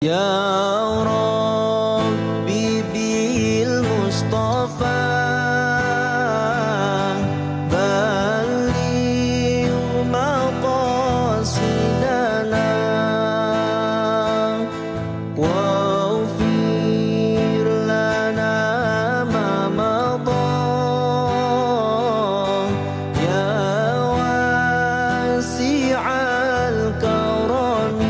Ya Rabbi bil Mustafa balligh maqasidana waghfir lana ma madha ya wasi'al karami.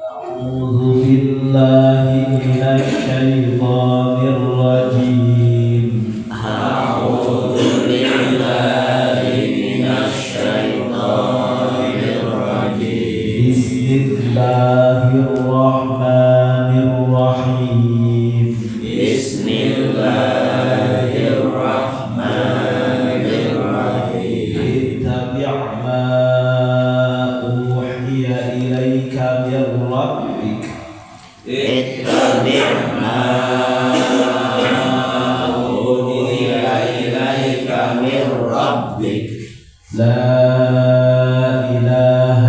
أعوذ بالله من الشيطان الرجيم. أعوذ بالله من الشيطان الرجيم. بسم الله الرحمن الرحيم. بسم الله الرحمن الرحيم. اتبع ما أوحي إليك من ربك. اتبع ما أوحي إليك من ربك. لا إله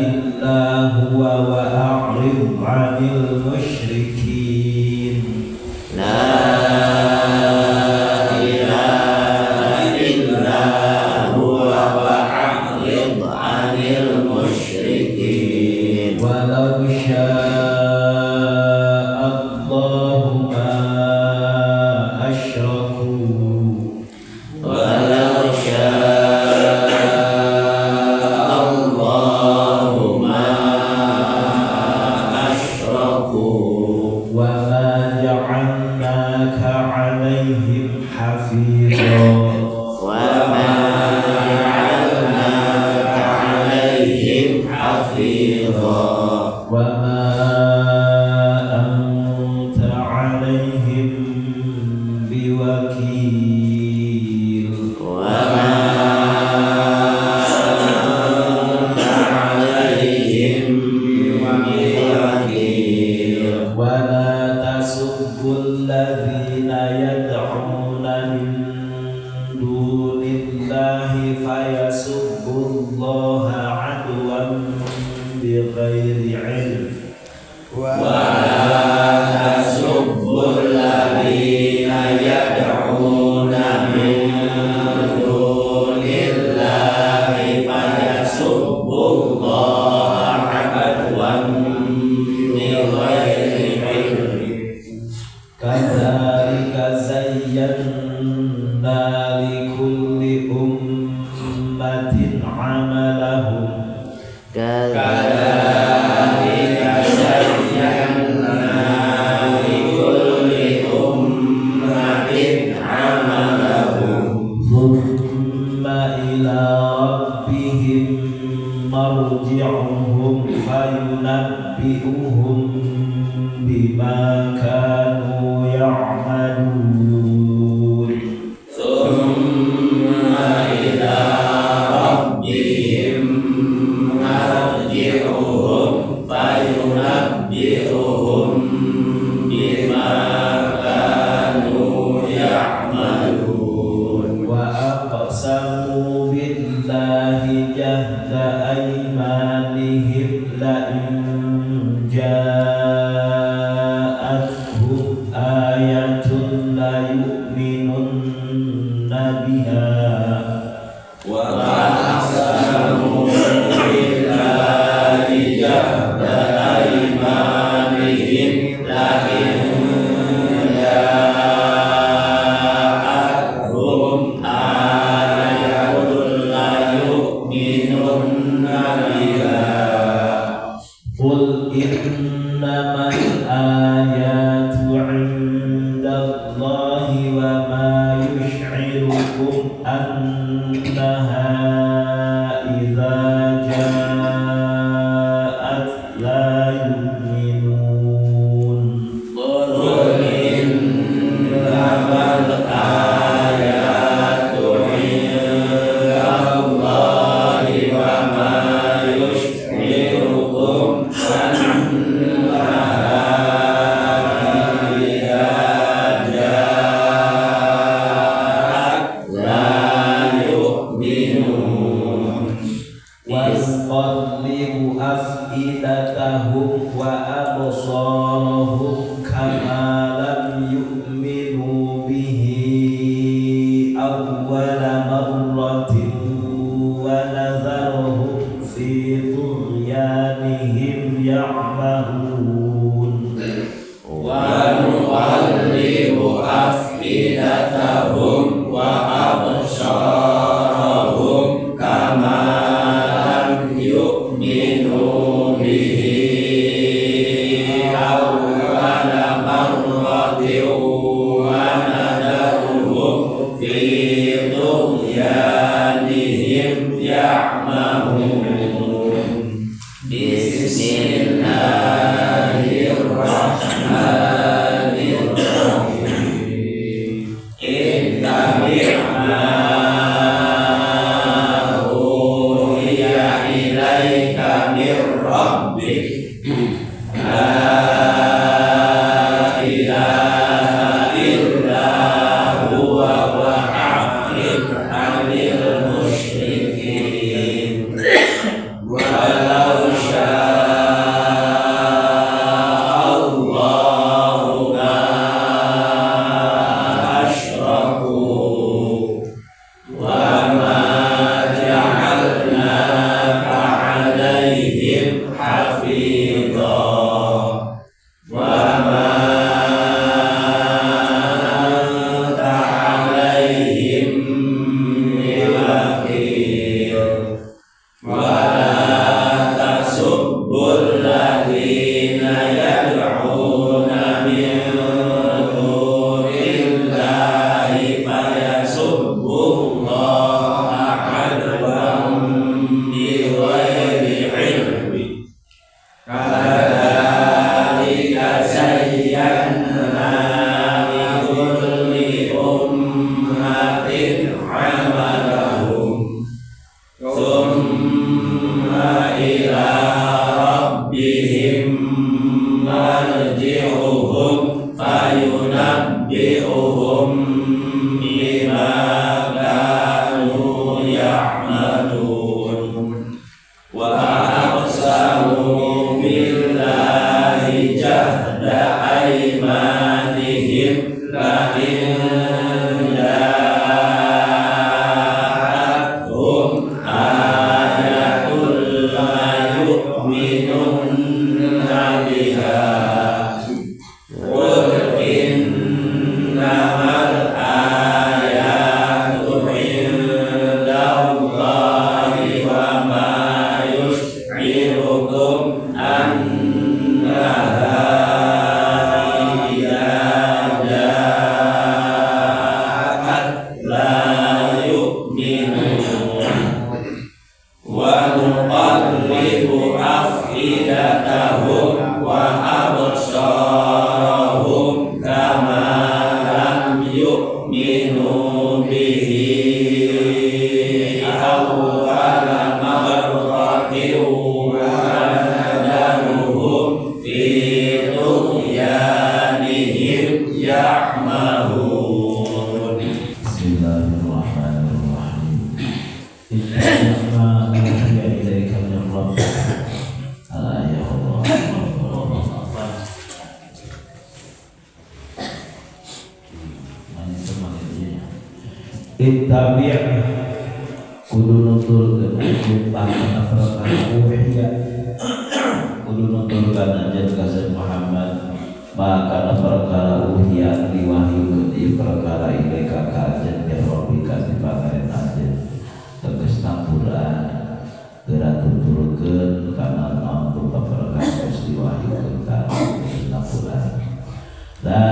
إلا هو وأعرض عن المشركين. لا إله إلا هو وأعرض عن المشركين. ولو شاء الله ما أشركوا. ولو شاء الله ما أشركوا. وما جعلناك عليهم حفيظا. وما جعلناك عليهم حفيظا. وما أنت عليهم بوكيل. وما أنت عليهم بوكيل. ولا تسبوا الذين يدعون من دون الله فيسبوا الله عدوا بغير علم. ولا تسبوا الذين يدعون من دون الله فيسبوا الله عدوا بغير علم. كذلك زينا لكل أمة عملهم. كذلك زينا لكل أمة عملهم. ثم إلى ربهم مرجعهم فينبئهم بما كانوا يعملون. ثم إلى ربهم مرجعهم فينبئهم بما كانوا يعملون. وأقسموا بالله جهد أيمانهم لئن جاءتهم آية ليؤمنن بها. وأقسموا بالله جهد أيمانهم لئن جاءتهم آية ليؤمنن بها. قل إنما الآيات عند الله وما يشعركم أنها إذا جاءت لا يؤمنون. قل إنما الآيات عند الله nuqallibu afidatahum wa absarahum kama lam yu'minu bihi awwala marratin wa nadharuhum fi tughyanihim ya'mahun wa nuqallibu afidatahum wa absarahum kama lam yu'minu bihi awwala marratin wa nadharuhum fi tughyanihim ya'mahun. Bismillahirrahmanirrahim. Ittabi'ma uhiya ilaika min rabbik la ilaha illa huwa wa'rid 'anil musyrikin walau sya'allahu ma asyraku wa ma ja'alnaka 'alaihim hafidha wa ma anta 'alaihim biwakil wa la tasubbul ladzina yad'una min dunillahi fayasubbullaha 'adwan bighairi 'ilmin kadzalika zayyana likulli ummatin 'amalahum thumma ila rabbihim marji'uhum fayunabbi'uhum bima kanu ya'malun wa aqsamu billahi jahda aymanihim la in ja'atuhum ayatul la yu'minunna biha qul innamal ayatu 'indallahi wa ma yush'irukum annaha idza ja'at la yu'minun wa nuqallibu afidatahum wa absarahum kama lam yu'minu bihi awwala marratin wa nadharuhum fi tughyanihim ya'mahun. Bismillahirrahmanirrahim. Ittabi'ma uhiya ilaika min rabbik. Ya Allah. Ittabi' kudu nuturkeun kana perkara uhiya kudu nuturkeun anjeun ka Muhammad maka perkara uhiya diwahyukeun di perkara ilaika ka anjeun ya rabbika di pangareun anjeun tegasna Quran geura tuturkeun kana naon rupa perkara geus diwahyukeun ka tegasna Quran la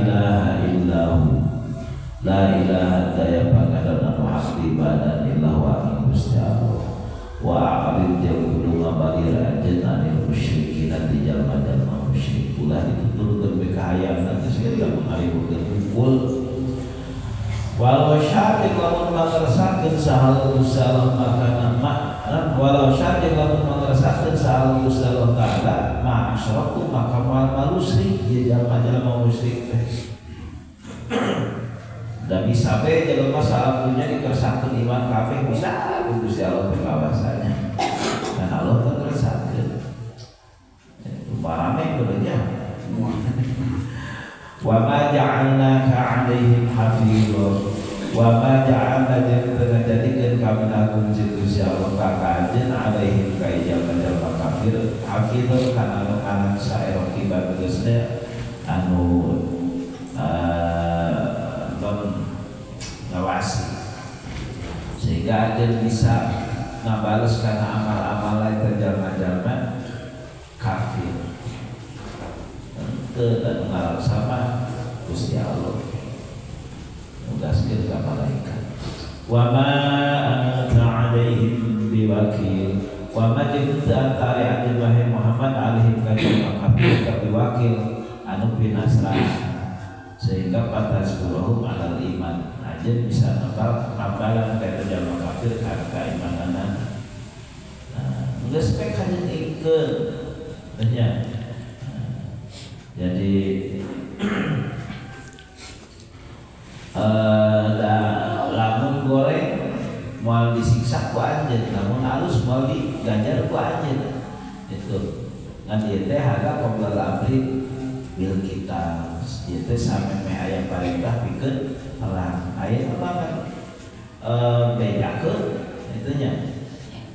ilaha illahu la ilaha daya pangadanan hak ibadah illah wa Gusti Allah wa a'rid jeung kudu ngabalir anjeun anil musyrikin di jalma-jalma musyrik ulah dituturkeun be kahayangna geus kita mangaribukeun kumpul walau syarek lamun mangersakeun sahal usalam makana walau syarek lamun mangersakeun sahal usalam ta'ala ma'asyraku maka mal musyrik ye jalma-jalma musyrik teh dan bisa be jelema salah punya dikersahkeun iman kafir bisa Gusti Allah pengawasannya hafidho wa ma ja'alna jeung jadikeun kami lakum Gusti Allah ka kajen alaihim ka jalma kafir hafidho kana anak saero kibat geusna anu non ngawasi sehingga ajen bisa ngabales kana amal-amal lain jalma-jalma kafir teu ngarang sama Gusti Allah mugaskeun ka malaikat wa ma anta alaihim biwakil wa ma jinta tari adil wahai Muhammad alaihim ka kafir ka biwakil anu binasrah sehingga patasburuhum alal iman aja bisa nambah ngabalan kata jalma kafir karena keimanan geus pek hanya ingkeun tanya jadi lamun goreng moal disiksa ku anjeun lamun halus moal diganjar ku anjeun itu ngan ieu teh harga qabla amri bil kita ieu teh sampe me aya parentah pikeun perang aya apa bejakeun itu nya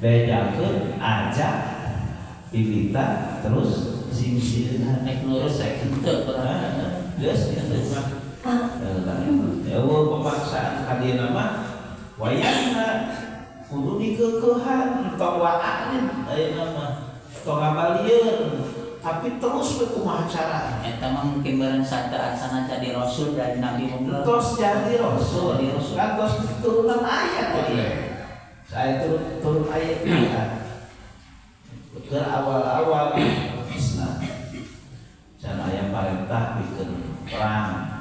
bejakeun aja bibita terus sing-singna nek nurus saekeun teu pernah geus kitu mah ya pemaksaan kadina mah wayahna kudu dikeukehan tong waan ayeuna mah tong ngabalieun tapi terus we kumaha carana eta mah mungkin bareng sadaan sana jadi rasul dari Nabi Muhammad terus jadi rasul kan terus turunan ayat saya turun ayat ke awal-awal Islam dan ayat perintah bikin perang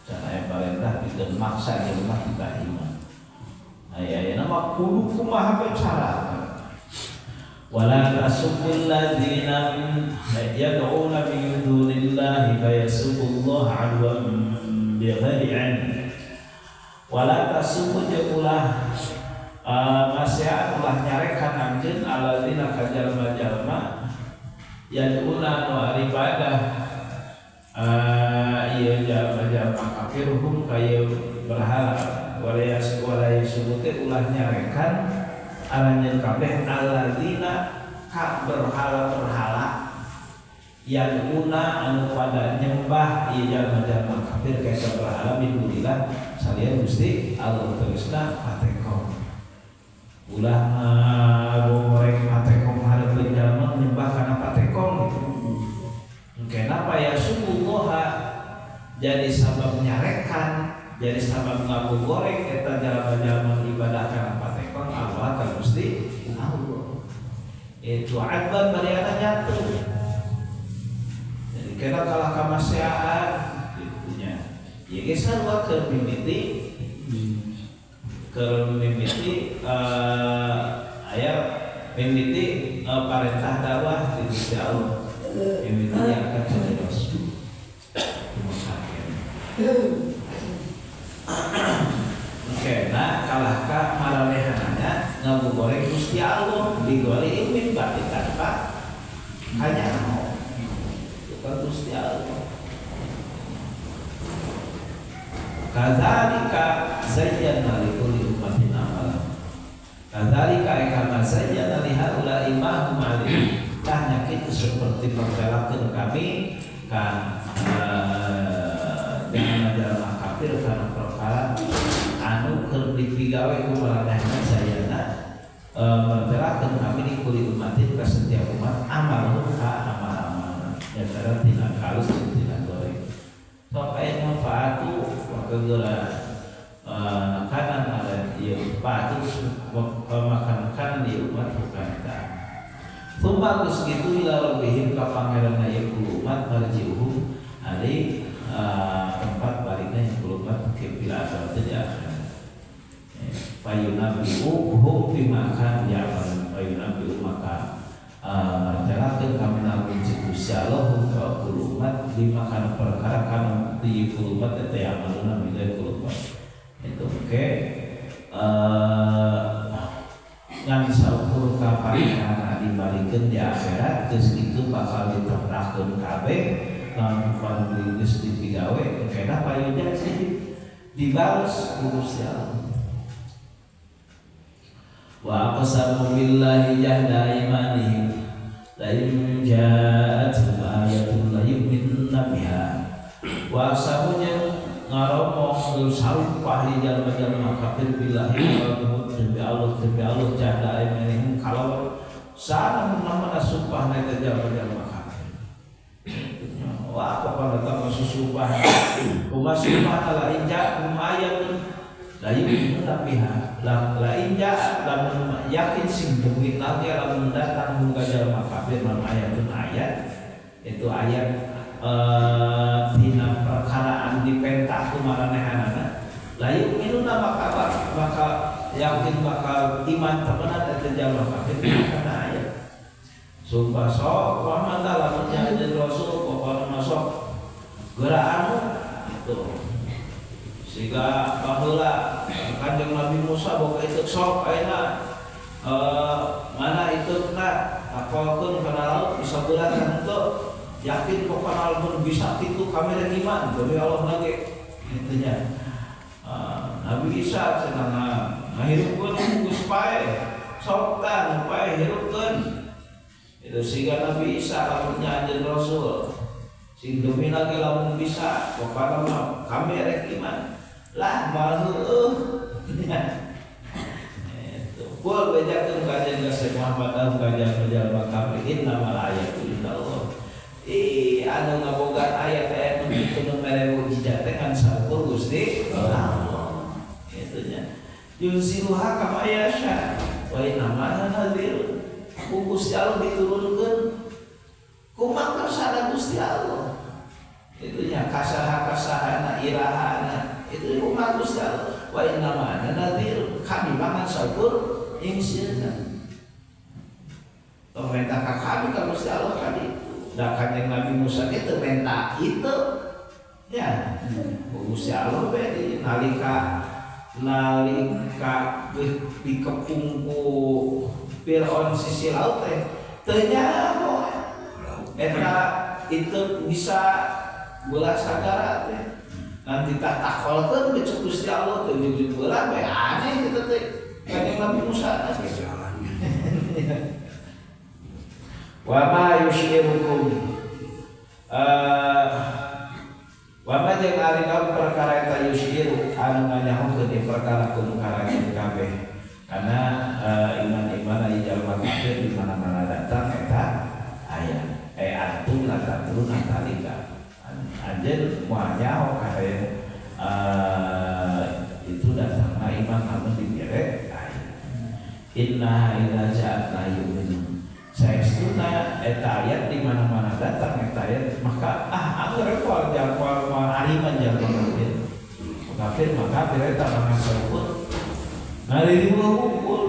dan ayat perintah bikin maksa di rumah kita iman ayat nama kudu kumaha cara wala tasubul ladzina yad'una min dunillahi fayasubullah adwan bighairi ilm wala tasubul jaulah masya Allah nyarekan anjeun alladzina kajalma-jalma yad'una wa ibadah ieu jalma-jalma kafir hum kaya berhala wala yasubute ulah nyarekan aranjeun kabeh alladzina ka berhala-berhala yad'una anu pada nyembah ieu jalma-jalma kafir kaya berhala min dunillah salieun Gusti Allah tegasna patekong ulah goreng patekong hareupeun jalma nyembah kana patekong gitu. Kenapa ya subullah jadi sabab nyarekan, jadi sabab ngabogoreng eta jalma-jalma ibadah kana patekong Allah ka Gusti Allah. Itu adban bariana nyatu. Jadi kena kalah kamaseaan gitunya. Ya geus sarua keur mimiti ayat mimiti perintah dakwah di Gusti Allah mimiti yang akan jadi rasul oke nah kalahkah maranehananya ngabugoreng Gusti Allah digoreng min batik tanpa hanya mau bukan Gusti Allah kadzalika zayyana likulli ummatin amalan kadzalika kama zayyana li haula imahum alim tah nyakitu seperti perjalakeun kami ka dengan jalma kafir kana perkara anu keur dipigawe ku maranehna zayyana merjalakeun kami di kulli ummatin ka setiap umat amal ka amal-amal ya cara tina kalus tina goreng sok aya manfaatu kegera kanan ada dia patu makan kanan dia umat bukan tak. Thumma gus gitu ila rabbihim ka pangeranna ieu umat marjiuhum ari tempat baliknya yang umat ke fil akhirat di akhirat. Payunabbiuhum bima kan ya'mal payunabbiuhum maka marjalakeun kami nabi Gusti Allah ka umat bima kana perkara kana di umat eta amaluna milih umat itu oke ngan saukur ka pangeran dibalikeun di akhirat geus kitu bakal diterahkeun kabeh lan pan geus dipigawe kena payunnya sih dibalas ku Gusti Allah. Wa aqsamu billahi jahda imanihim la in ja'atuhum ayatun la yu'minunna biha. Wa aqsamunya ngaromo sarumpah di jalma-jalma kafir billahi demi Allah jahda imanihim kalau sana nama sumpah na jalma-jalma kafir. Wa apa pada sumpah kuma sumpah la in ja'atuhum ayatun la yu'minunna biha. La inja lamun yakin sing duit nanti lamun datang muka jalma kafir man ayatun ayat itu ayat dina perkaraan dipentak kumaranehanana la yu'minuna maka yakin bakal iman temenan eta jalma kafir kana ayat sumpah sok wa man lamun jadi rasul pokona masuk geraanmu itu sehingga baheula Kanjeng Nabi Musa boga itu sok ayeuna mana itu na apakeun kana laut bisa berat henteu yakin pokona lamun bisa kitu kami rek iman demi Allah lagi intinya Nabi Isa cenah ngahirupkeun Gus pae sok tah pae hirupkeun itu sehingga Nabi Isa lamun nyanjeun Rasul sing demi lagi lamun bisa pokona kami rek iman lah malu itu gua bejakeun kajian Syekh Muhammad dalam kajian jalma kafir innamal ayatu indallah anu ngaboga ayat-ayat nu kitu mere mukjizat teh kan sakur Gusti Allah kitu nya yusiluha kama yasha wa innamal nadhir ku Gusti Allah diturunkeun kumaha sada Gusti Allah itu nya kasaha-kasahana irahana itu umat Gusti Allah wa inna ma nadhir kami mangan sakur insina pemerintah kami ka Gusti Allah kami da Kanjeng Nabi Musa kitu minta itu ya Gusti Allah be nalika dikepung ku Firaun sisi laut teh teu nyaho eta itu bisa bola sagara teh nanti tak takolkeun becek Gusti Allah teh jeung bola bae aneh kitu teh Kanjeng Nabi Musa wa ma yusyirukum wa ma jeung ari perkara eta yusyiru anu nganyahokeun di perkara kumukarakeun kabeh karena iman-iman aya jalma kafir di mana-mana datang eta aya antum la tatrun atalika anjeun moal nyaho kae itu datang iman namun dibere inna idza ja'at la yu'minu saestuna eta ayat di mana-mana datang eta ayat maka anggar kual jalma ariman jalma kafir maka eta mangan saupun ngari dibukuul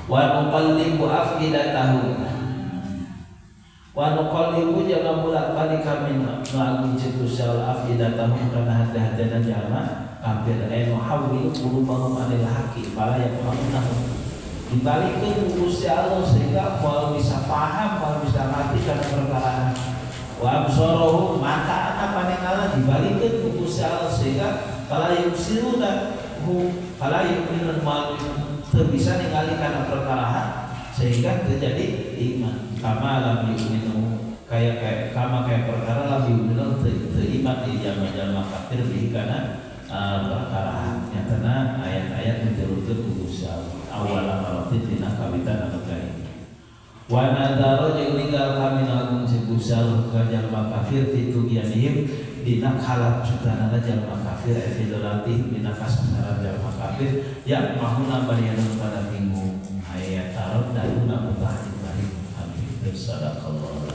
wa nuqallibu afidatahum wa nuqallibu jangan bolak-balik kami ngagung citusal afidatahum kana hati-hatiana jalma kafir nuhawwilu qulubahum anil haqqi fala yafqahuna dibalikkeun Gusti Allah sehingga moal bisa paham moal bisa ngerti kana perkara wa absaruhum mata ana paningala dibalikkeun Gusti Allah sehingga fala yubsiruna fala yu'minun moal teu bisa ningali kana perkara sehingga terjadi iman kama lam yu'minu kayak perkara lam yu'minu teu iman di jalma-jalma kafir di kana perkara nyatana ayat-ayat menurutkeun Gusti Allah awal amalatin dina kawitan anu kae wa nadara jeung ninggal kami agung Gusti Allah ka jalma kafir fitu yanihim dina kalap sutanana jalma kafir efidolatih dina kasasaran jalma kafir yang mahuna bariana pada minggu ayat tarot dan mutahid bahim amin sadaqallah